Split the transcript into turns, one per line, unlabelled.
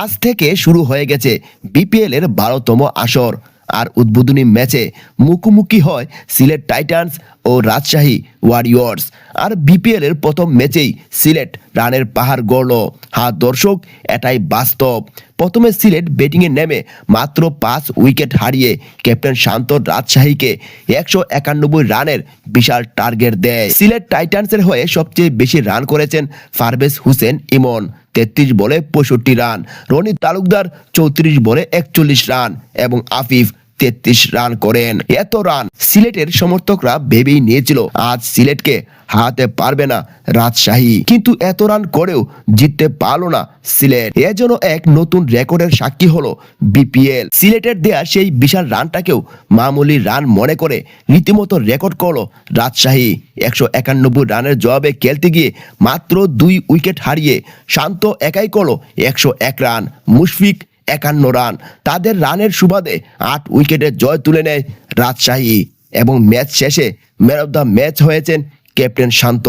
আজ থেকে শুরু হয়ে গেছে বিপিএল এর 12তম আসর। আর উদ্বোধনী ম্যাচে মুখোমুখি হয় সিলেট টাইটান্স ও রাজশাহী ওয়ারিয়র্স। আর বিপিএল এর প্রথম ম্যাচেই সিলেট রানের পাহাড় গড়ল। হ্যাঁ দর্শক, এটাই বাস্তব। প্রথমে সিলেট ব্যাটিংয়ে নেমে মাত্র 5 উইকেট হারিয়ে ক্যাপ্টেন শান্ত রাজশাহীকে 191 রানের বিশাল টার্গেট দেয়। সিলেট টাইটান্সের হয়ে সবচেয়ে বেশি রান করেছেন পারভেজ হোসেন ইমন, 33 বলে 65 রান। রনি তালুকদার 34 বলে 41 রান এবং আফিফ 33 রান করেন। এত রান সিলেটের সমর্থকরা ভেবেই নিয়েছিল আজ সিলেটকে হারাতে পারবে না রাজশাহী, কিন্তু এত রান করেও জিততে পারলো না সিলেট। এজন্য এক নতুন রেকর্ডের সাক্ষী হলো বিপিএল। সিলেটের দেয়া সেই বিশাল রানটাকেও মামুলি রান মনে করে রীতিমতো রেকর্ড করলো রাজশাহী। 191 রানের জবাবে খেলতে গিয়ে মাত্র 2 উইকেট হারিয়ে শান্ত একাই করলো 101 রান, মুশফিক 51 রান। তাদের রানের সুবাদে 8 উইকেটে জয় তুলে নেয় রাজশাহী এবং ম্যাচ শেষে ম্যান অফ দ্য ম্যাচ হয়েছেন ক্যাপ্টেন শান্ত।